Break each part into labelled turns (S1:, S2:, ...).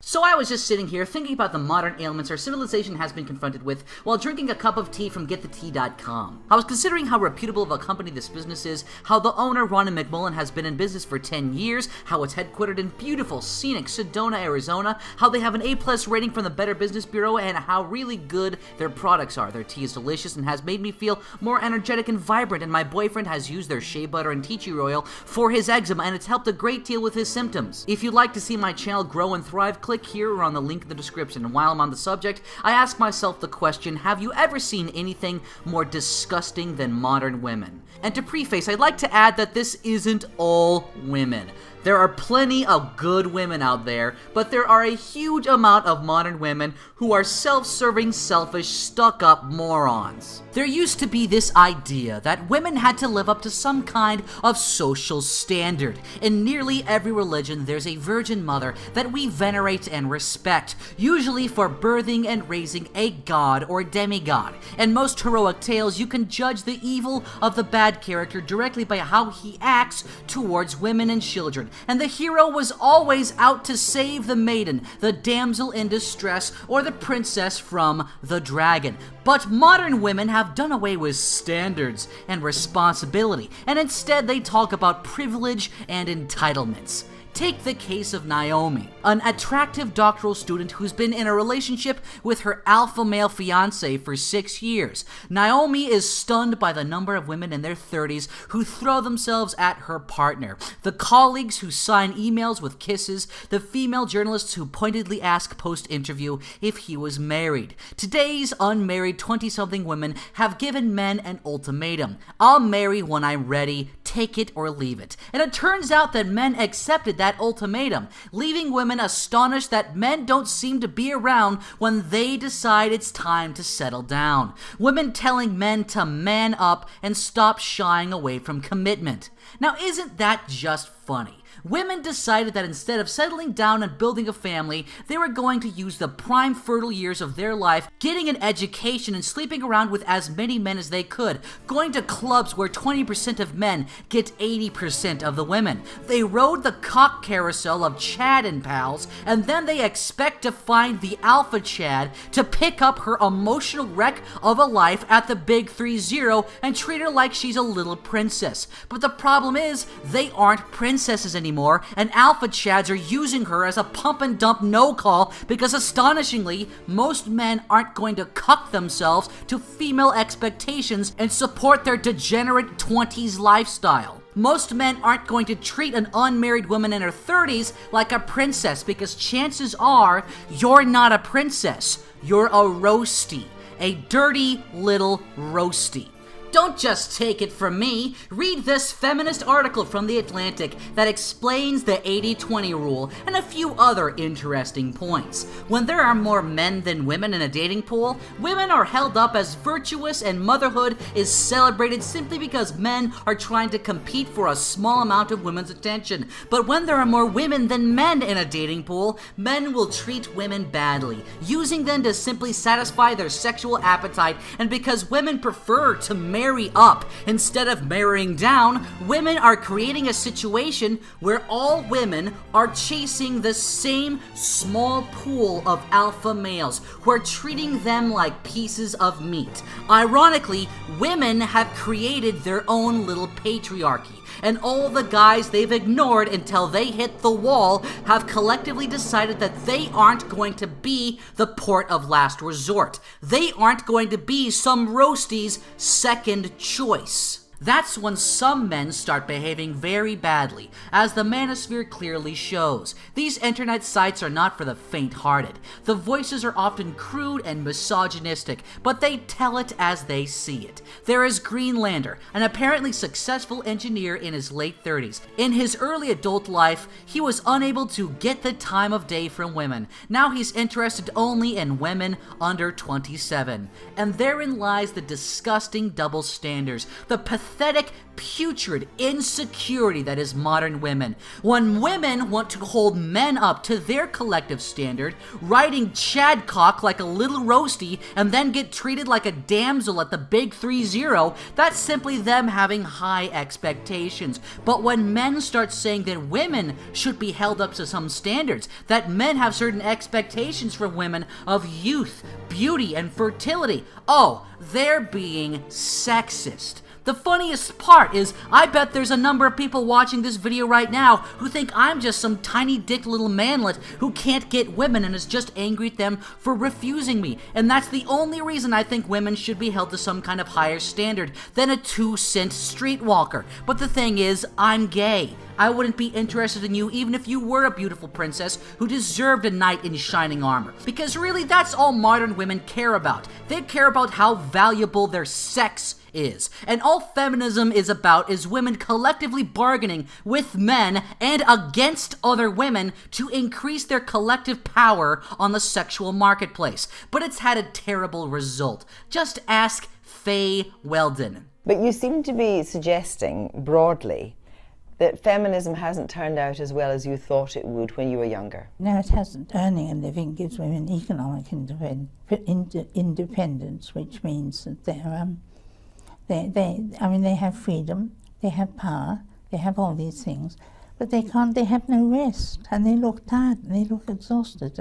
S1: So I was just sitting here thinking about the modern ailments our civilization has been confronted with while drinking a cup of tea from GetTheTea.com. I was considering how reputable of a company this business is, how the owner, Ronna McMullen, has been in business for 10 years, how it's headquartered in beautiful, scenic Sedona, Arizona, how they have an A+ rating from the Better Business Bureau, and how really good their products are. Their tea is delicious and has made me feel more energetic and vibrant, and my boyfriend has used their shea butter and tea tree oil for his eczema, and it's helped a great deal with his symptoms. If you'd like to see my channel grow and thrive, click here or on the link in the description. And while I'm on the subject, I ask myself the question, have you ever seen anything more disgusting than modern women? And to preface, I'd like to add that this isn't all women. There are plenty of good women out there, but there are a huge amount of modern women who are self-serving, selfish, stuck-up morons. There used to be this idea that women had to live up to some kind of social standard. In nearly every religion, there's a virgin mother that we venerate and respect, usually for birthing and raising a god or demigod. In most heroic tales, you can judge the evil of the bad character directly by how he acts towards women and children. And the hero was always out to save the maiden, the damsel in distress, or the princess from the dragon. But modern women have done away with standards and responsibility, and instead they talk about privilege and entitlements. Take the case of Naomi, an attractive doctoral student who's been in a relationship with her alpha male fiancé for 6 years. Naomi is stunned by the number of women in their 30s who throw themselves at her partner, the colleagues who sign emails with kisses, the female journalists who pointedly ask post-interview if he was married. Today's unmarried 20-something women have given men an ultimatum. I'll marry when I'm ready, take it or leave it. And it turns out that men accepted that ultimatum, leaving women astonished that men don't seem to be around when they decide it's time to settle down. Women telling men to man up and stop shying away from commitment. Now, isn't that just funny? Women decided that instead of settling down and building a family, they were going to use the prime fertile years of their life getting an education and sleeping around with as many men as they could, going to clubs where 20% of men get 80% of the women. They rode the cock carousel of Chad and pals, and then they expect to find the alpha Chad to pick up her emotional wreck of a life at the big 3-0 and treat her like she's a little princess. But the problem is, they aren't princesses anymore, and alpha chads are using her as a pump and dump no-call because astonishingly, most men aren't going to cuck themselves to female expectations and support their degenerate 20s lifestyle. Most men aren't going to treat an unmarried woman in her 30s like a princess because chances are you're not a princess, you're a roasty, a dirty little roasty. Don't just take it from me. Read this feminist article from The Atlantic that explains the 80-20 rule and a few other interesting points. When there are more men than women in a dating pool, women are held up as virtuous and motherhood is celebrated simply because men are trying to compete for a small amount of women's attention. But when there are more women than men in a dating pool, men will treat women badly, using them to simply satisfy their sexual appetite, and because women prefer to marry up instead of marrying down, women are creating a situation where all women are chasing the same small pool of alpha males who are treating them like pieces of meat. Ironically, women have created their own little patriarchy, and all the guys they've ignored until they hit the wall have collectively decided that they aren't going to be the port of last resort. They aren't going to be some roastie's second choice. That's when some men start behaving very badly, as the manosphere clearly shows. These internet sites are not for the faint-hearted. The voices are often crude and misogynistic, but they tell it as they see it. There is Greenlander, an apparently successful engineer in his late 30s. In his early adult life, he was unable to get the time of day from women. Now he's interested only in women under 27. And therein lies the disgusting double standards, the pathetic pathetic, putrid insecurity that is modern women. When women want to hold men up to their collective standard, riding Chadcock like a little roasty and then get treated like a damsel at the big 3-0, that's simply them having high expectations. But when men start saying that women should be held up to some standards, that men have certain expectations for women of youth, beauty, and fertility, oh, they're being sexist. The funniest part is, I bet there's a number of people watching this video right now who think I'm just some tiny dick little manlet who can't get women and is just angry at them for refusing me. And that's the only reason I think women should be held to some kind of higher standard than a 2-cent streetwalker. But the thing is, I'm gay. I wouldn't be interested in you even if you were a beautiful princess who deserved a knight in shining armor. Because really, that's all modern women care about. They care about how valuable their sex is. And all feminism is about is women collectively bargaining with men and against other women to increase their collective power on the sexual marketplace. But it's had a terrible result. Just ask Faye Weldon.
S2: But you seem to be suggesting broadly that feminism hasn't turned out as well as you thought it would when you were younger.
S3: No, it hasn't. Earning a living gives women economic independence, which means that they have freedom, they have power, they have all these things, but they have no rest, and they look tired, and they look exhausted,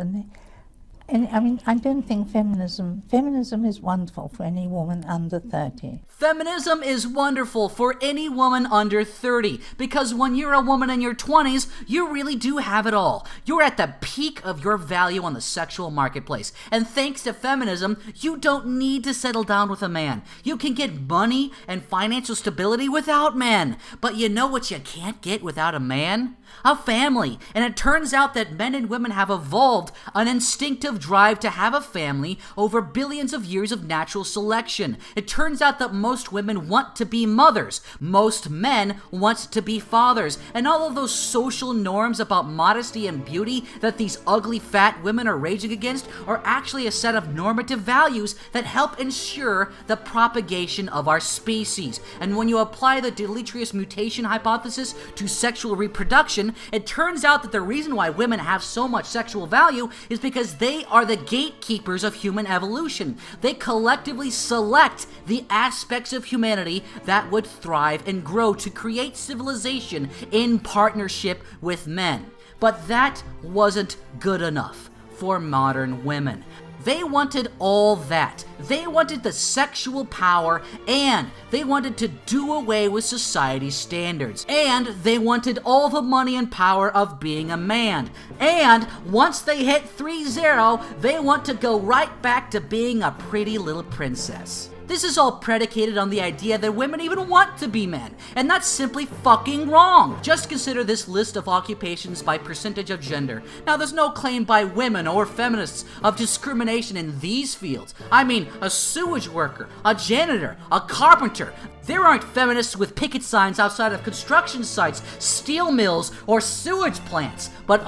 S3: I don't think feminism is wonderful for any woman under 30.
S1: Feminism is wonderful for any woman under 30, because when you're a woman in your 20s, you really do have it all. You're at the peak of your value on the sexual marketplace, and thanks to feminism, you don't need to settle down with a man. You can get money and financial stability without men, but you know what you can't get without a man? A family. And it turns out that men and women have evolved an instinctive drive to have a family over billions of years of natural selection. It turns out that most women want to be mothers. Most men want to be fathers. And all of those social norms about modesty and beauty that these ugly fat women are raging against are actually a set of normative values that help ensure the propagation of our species. And when you apply the deleterious mutation hypothesis to sexual reproduction, it turns out that the reason why women have so much sexual value is because they are the gatekeepers of human evolution. They collectively select the aspects of humanity that would thrive and grow to create civilization in partnership with men. But that wasn't good enough for modern women. They wanted all that. They wanted the sexual power, and they wanted to do away with society's standards. And they wanted all the money and power of being a man. And once they hit 3-0, they want to go right back to being a pretty little princess. This is all predicated on the idea that women even want to be men, and that's simply fucking wrong. Just consider this list of occupations by percentage of gender. Now, there's no claim by women or feminists of discrimination in these fields. I mean, a sewage worker, a janitor, a carpenter. There aren't feminists with picket signs outside of construction sites, steel mills, or sewage plants. But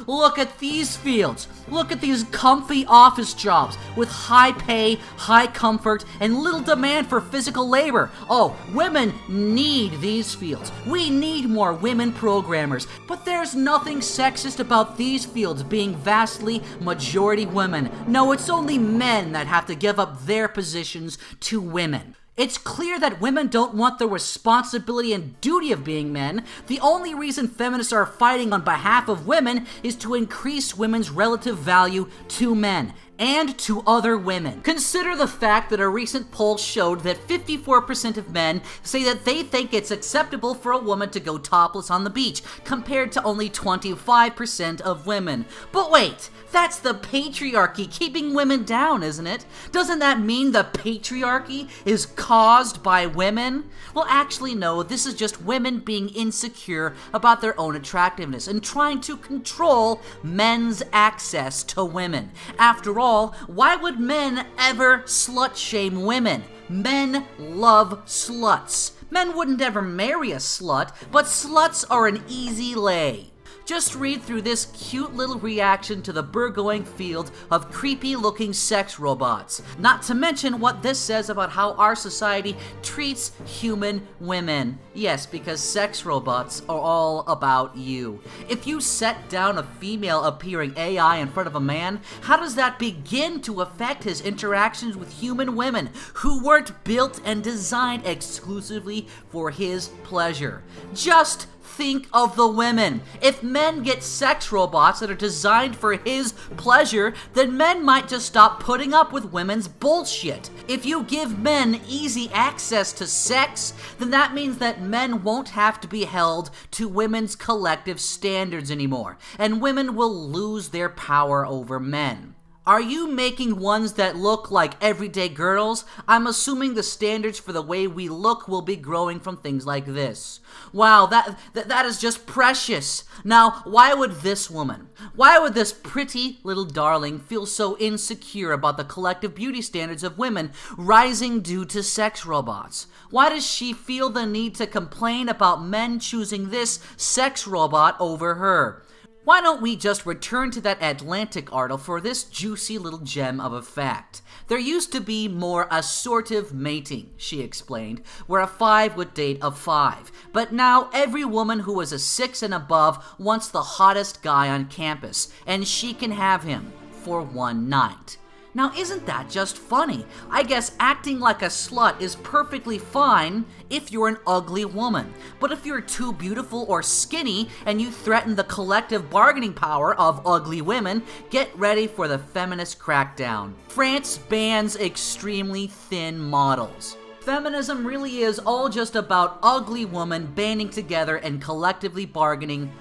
S1: look at these fields. Look at these comfy office jobs with high pay, high comfort, and little demand for physical labor. Oh, women need these fields. We need more women programmers. But there's nothing sexist about these fields being vastly majority women. No, it's only men that have to give up their positions to women. It's clear that women don't want the responsibility and duty of being men. The only reason feminists are fighting on behalf of women is to increase women's relative value to men and to other women. Consider the fact that a recent poll showed that 54% of men say that they think it's acceptable for a woman to go topless on the beach, compared to only 25% of women. But wait, that's the patriarchy keeping women down, isn't it? Doesn't that mean the patriarchy is caused by women? Well, actually, no, this is just women being insecure about their own attractiveness and trying to control men's access to women. After all, why would men ever slut-shame women? Men love sluts. Men wouldn't ever marry a slut, but sluts are an easy lay. Just read through this cute little reaction to the burgeoning field of creepy-looking sex robots. Not to mention what this says about how our society treats human women. Yes, because sex robots are all about you. If you set down a female-appearing AI in front of a man, how does that begin to affect his interactions with human women who weren't built and designed exclusively for his pleasure? Just think of the women. If men get sex robots that are designed for his pleasure, then men might just stop putting up with women's bullshit. If you give men easy access to sex, then that means that men won't have to be held to women's collective standards anymore, and women will lose their power over men. Are you making ones that look like everyday girls? I'm assuming the standards for the way we look will be growing from things like this. Wow, that is just precious. Now, why would this woman, why would this pretty little darling feel so insecure about the collective beauty standards of women rising due to sex robots? Why does she feel the need to complain about men choosing this sex robot over her? Why don't we just return to that Atlantic article for this juicy little gem of a fact? There used to be more assortive mating, she explained, where a 5 would date a 5. But now every woman who is a 6 and above wants the hottest guy on campus, and she can have him for one night. Now, isn't that just funny? I guess acting like a slut is perfectly fine if you're an ugly woman. But if you're too beautiful or skinny and you threaten the collective bargaining power of ugly women, get ready for the feminist crackdown. France bans extremely thin models. Feminism really is all just about ugly women banding together and collectively bargaining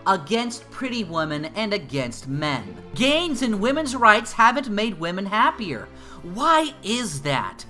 S1: against pretty women and against men. Gains in women's rights haven't made women happier. Why is that?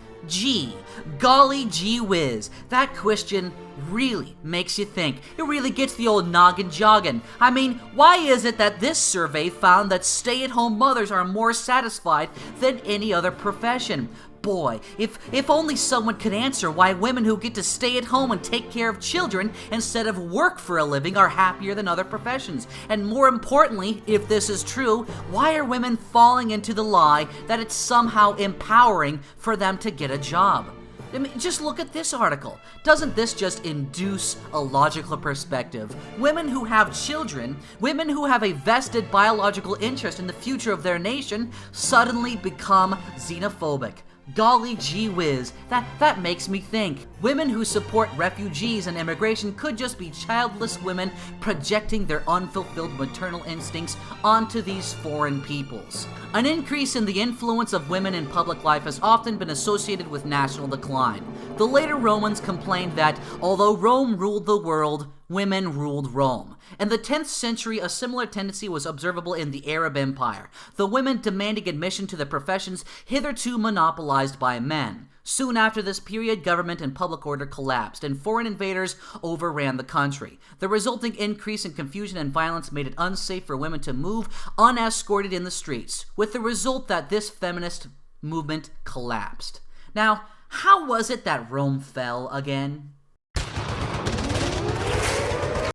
S1: Golly gee whiz, that question really makes you think. It really gets the old noggin jogging. I mean, why is it that this survey found that stay-at-home mothers are more satisfied than any other profession? Boy, if only someone could answer why women who get to stay at home and take care of children instead of work for a living are happier than other professions. And more importantly, if this is true, why are women falling into the lie that it's somehow empowering for them to get a job? I mean, just look at this article. Doesn't this just induce a logical perspective? Women who have children, women who have a vested biological interest in the future of their nation, suddenly become xenophobic. Golly gee whiz, that makes me think. Women who support refugees and immigration could just be childless women projecting their unfulfilled maternal instincts onto these foreign peoples. An increase in the influence of women in public life has often been associated with national decline. The later Romans complained that, although Rome ruled the world, women ruled Rome. In the 10th century, a similar tendency was observable in the Arab Empire, the women demanding admission to the professions hitherto monopolized by men. Soon after this period, government and public order collapsed, and foreign invaders overran the country. The resulting increase in confusion and violence made it unsafe for women to move unescorted in the streets, with the result that this feminist movement collapsed. Now, how was it that Rome fell again?